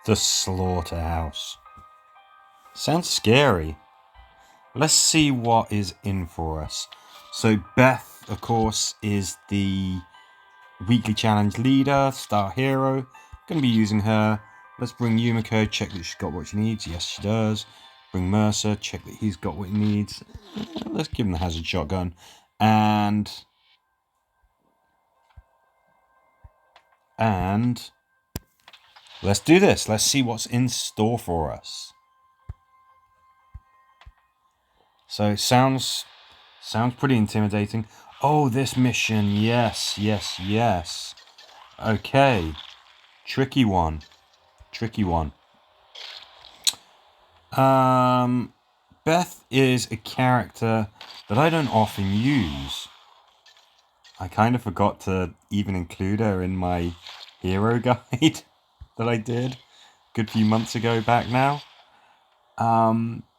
The Slaughterhouse. Sounds scary. Let's see what is in for us. So Beth, of course, is the weekly challenge leader, star hero. Going to be using her. Let's bring Yumiko, check that she's got what she needs. Yes, she does. Bring Mercer, check that he's got what he needs. Let's give him the hazard shotgun. And let's do this. Let's see what's in store for us. So it sounds pretty intimidating. Oh, this mission. Yes. Okay. Tricky one. Beth is a character that I don't often use. I kind of forgot to even include her in my hero guide that I did a good few months ago back now.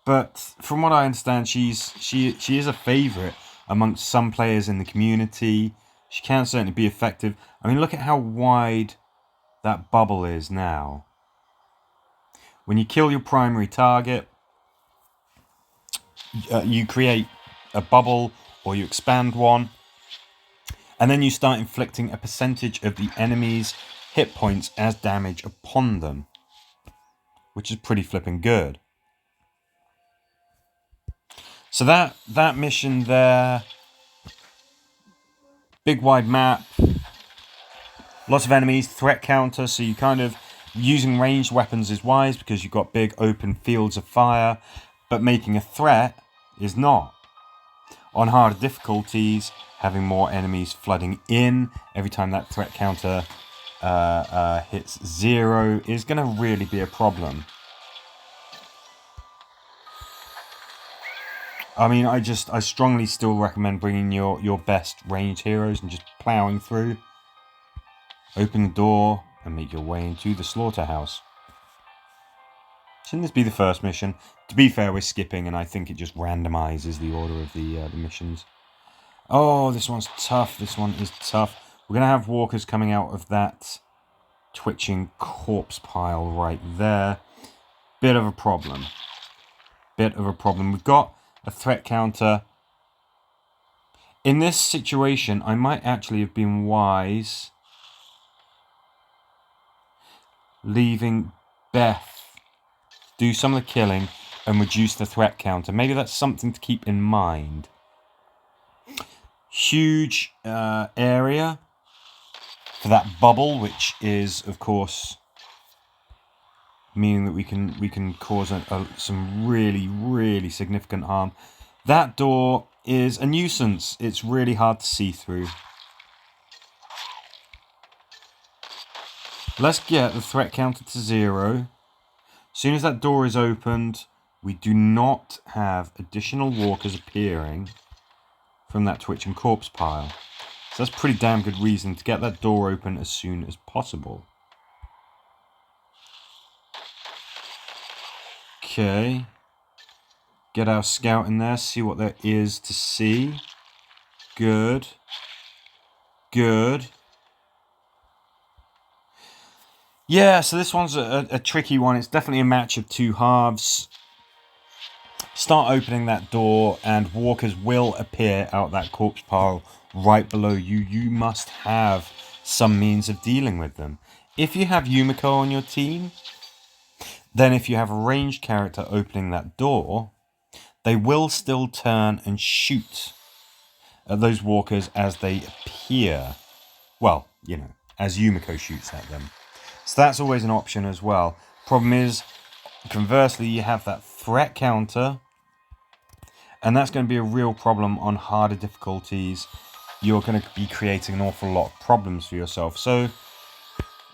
But from what I understand, she is a favourite amongst some players in the community. She can certainly be effective. I mean, look at how wide that bubble is now. When you kill your primary target, you create a bubble or you expand one, and then you start inflicting a percentage of the enemy's hit points as damage upon them, which is pretty flipping good. So that mission there, big wide map, lots of enemies, threat counter, so you kind of using ranged weapons is wise because you've got big open fields of fire, but making a threat is not. On harder difficulties, having more enemies flooding in every time that threat counter hits 0 is going to really be a problem. I mean, I strongly still recommend bringing your best ranged heroes and just ploughing through. Open the door and make your way into the Slaughterhouse. Shouldn't this be the first mission? To be fair, we're skipping, and I think it just randomizes the order of the missions. Oh, this one's tough. This one is tough. We're going to have walkers coming out of that twitching corpse pile right there. Bit of a problem. We've got a threat counter. In this situation, I might actually have been wise leaving Beth do some of the killing and reduce the threat counter. Maybe that's something to keep in mind. Huge area for that bubble, which is, of course, meaning that we can cause some really significant harm. That door is a nuisance. It's really hard to see through. Let's get the threat counter to 0. As soon as that door is opened, we do not have additional walkers appearing from that twitching corpse pile. So that's pretty damn good reason to get that door open as soon as possible. Okay. Get our scout in there, see what there is to see. Good. Yeah, so this one's a tricky one. It's definitely a match of two halves. Start opening that door and walkers will appear out that corpse pile right below you. You must have some means of dealing with them. If you have Yumiko on your team, then if you have a ranged character opening that door, they will still turn and shoot at those walkers as they appear. Well, you know, as Yumiko shoots at them. So that's always an option as well. Problem is, conversely, you have that threat counter, and that's going to be a real problem on harder difficulties. You're going to be creating an awful lot of problems for yourself. So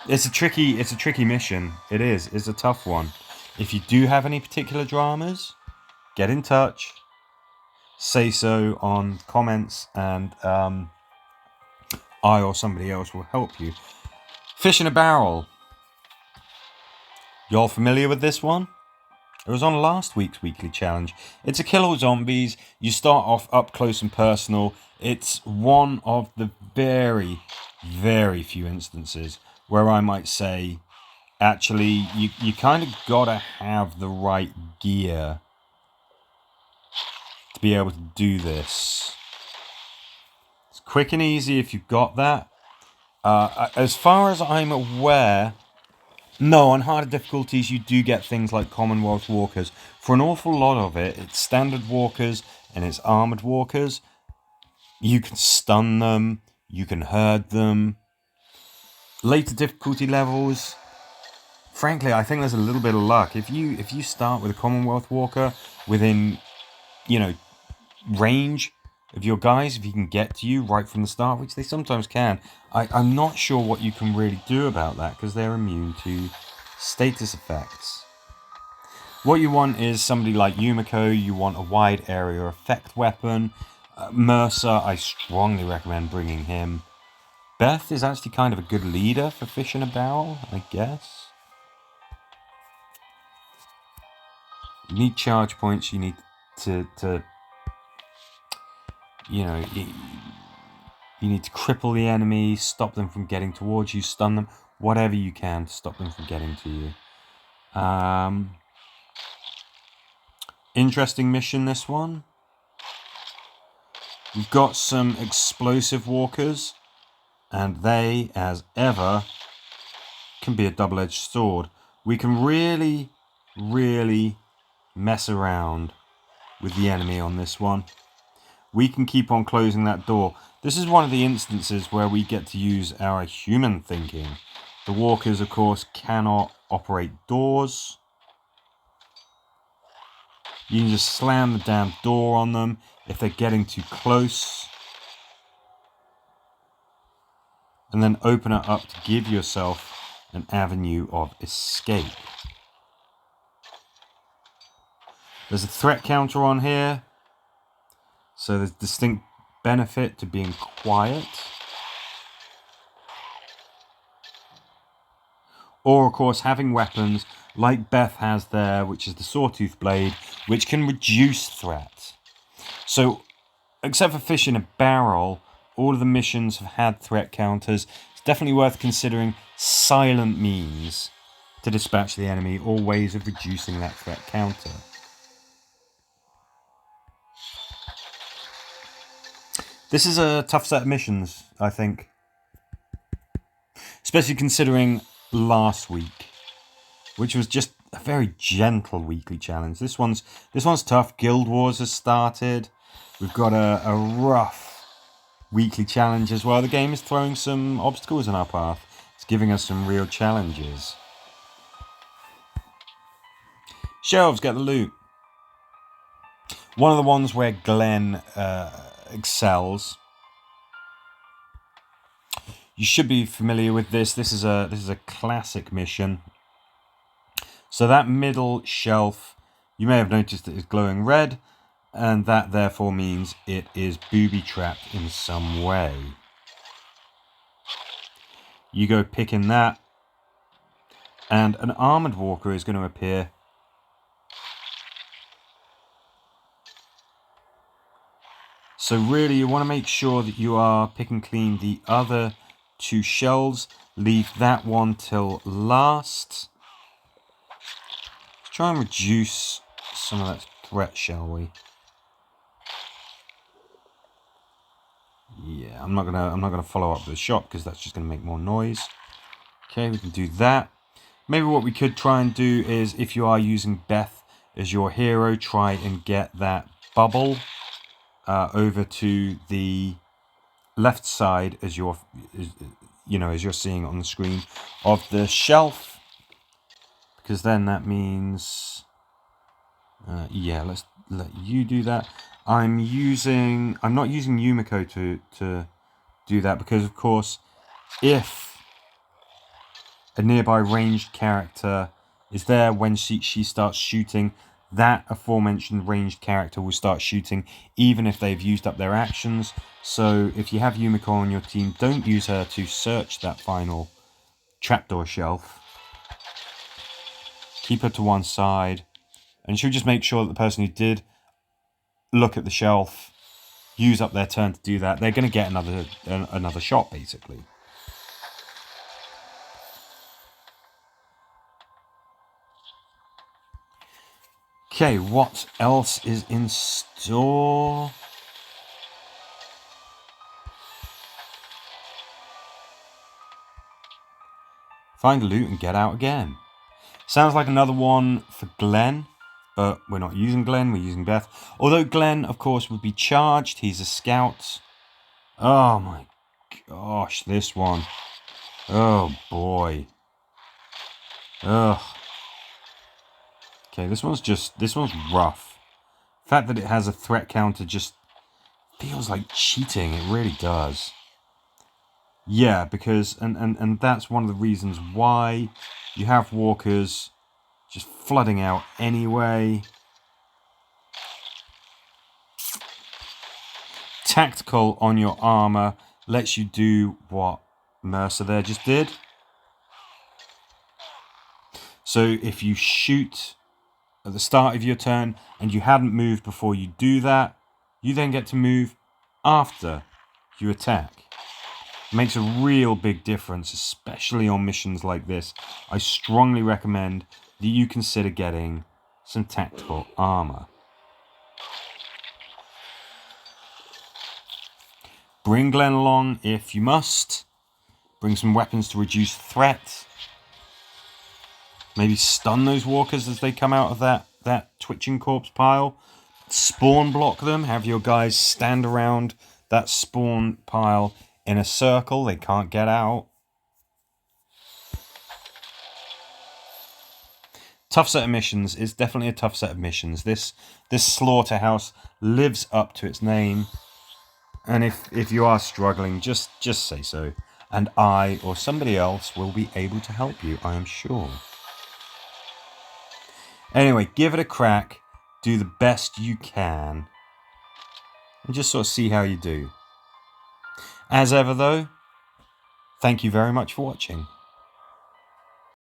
it's a tricky mission. It is. It's a tough one. If you do have any particular dramas, get in touch. Say so on comments, and I or somebody else will help you. Fish in a barrel. Y'all familiar with this one? It was on last week's weekly challenge. It's a kill all zombies. You start off up close and personal. It's one of the very few instances where I might say actually, you kind of gotta have the right gear to be able to do this. It's quick and easy if you've got that. As far as I'm aware, no, on harder difficulties you do get things like Commonwealth Walkers. For an awful lot of it, it's standard walkers and it's armoured walkers. You can stun them, you can herd them. Later difficulty levels, frankly, I think there's a little bit of luck. If you start with a Commonwealth Walker within, range of your guys, if he can get to you right from the start, which they sometimes can, I'm not sure what you can really do about that because they're immune to status effects. What you want is somebody like Yumiko. You want a wide area effect weapon. Mercer, I strongly recommend bringing him. Beth is actually kind of a good leader for fish in a barrel, I guess. You need charge points. You need to you need to cripple the enemy, stop them from getting towards you, stun them, whatever you can to stop them from getting to you. Interesting mission, this one. We've got some explosive walkers, and they, as ever, can be a double-edged sword. We can really, really mess around with the enemy on this one. We can keep on closing that door. This is one of the instances where we get to use our human thinking. The walkers, of course, cannot operate doors. You can just slam the damn door on them if they're getting too close. And then open it up to give yourself an avenue of escape. There's a threat counter on here. So there's distinct benefit to being quiet. Or, of course, having weapons like Beth has there, which is the Sawtooth Blade, which can reduce threat. So, except for fish in a barrel, all of the missions have had threat counters. It's definitely worth considering silent means to dispatch the enemy or ways of reducing that threat counter. This is a tough set of missions, I think. Especially considering last week, which was just a very gentle weekly challenge. This one's tough. Guild Wars has started. We've got a rough weekly challenge as well. The game is throwing some obstacles in our path. It's giving us some real challenges. Shelves, get the loot. One of the ones where Glenn excels. You should be familiar with this. This is a classic mission. So that middle shelf, you may have noticed it is glowing red, and that therefore means it is booby-trapped in some way. You go picking that, and an armoured walker is going to appear. So really you want to make sure that you are picking clean the other two shelves. Leave that one till last. Let's try and reduce some of that threat, shall we? Yeah, I'm not gonna follow up with the shot because that's just gonna make more noise. Okay, we can do that. Maybe what we could try and do is, if you are using Beth as your hero, try and get that bubble over to the left side as you're seeing on the screen of the shelf, because then that means let's let you do that. I'm not using Yumiko to do that, because of course if a nearby ranged character is there when she starts shooting, that aforementioned ranged character will start shooting even if they've used up their actions. So if you have Yumiko on your team, don't use her to search that final trapdoor shelf. Keep her to one side, and she'll just make sure that the person who did look at the shelf, use up their turn to do that, they're going to get another shot, basically. Okay, what else is in store? Find loot and get out again. Sounds like another one for Glenn, but we're not using Glenn, we're using Beth. Although Glenn, of course, would be charged. He's a scout. Oh my gosh, this one. Oh boy. Ugh. Okay, this one's rough. The fact that it has a threat counter just feels like cheating. It really does. Yeah, because and that's one of the reasons why you have walkers just flooding out anyway. Tactical on your armor lets you do what Mercer there just did. So if you shoot at the start of your turn and you hadn't moved before you do that, you then get to move after you attack. It makes a real big difference, especially on missions like this. I strongly recommend that you consider getting some tactical armor. Bring Glenn along if you must. Bring some weapons to reduce threat. Maybe stun those walkers as they come out of that twitching corpse pile. Spawn block them. Have your guys stand around that spawn pile in a circle. They can't get out. Tough set of missions. It's definitely a tough set of missions. This Slaughterhouse lives up to its name. And if you are struggling, just say so. And I or somebody else will be able to help you, I am sure. Anyway, give it a crack. Do the best you can. And just sort of see how you do. As ever though, thank you very much for watching.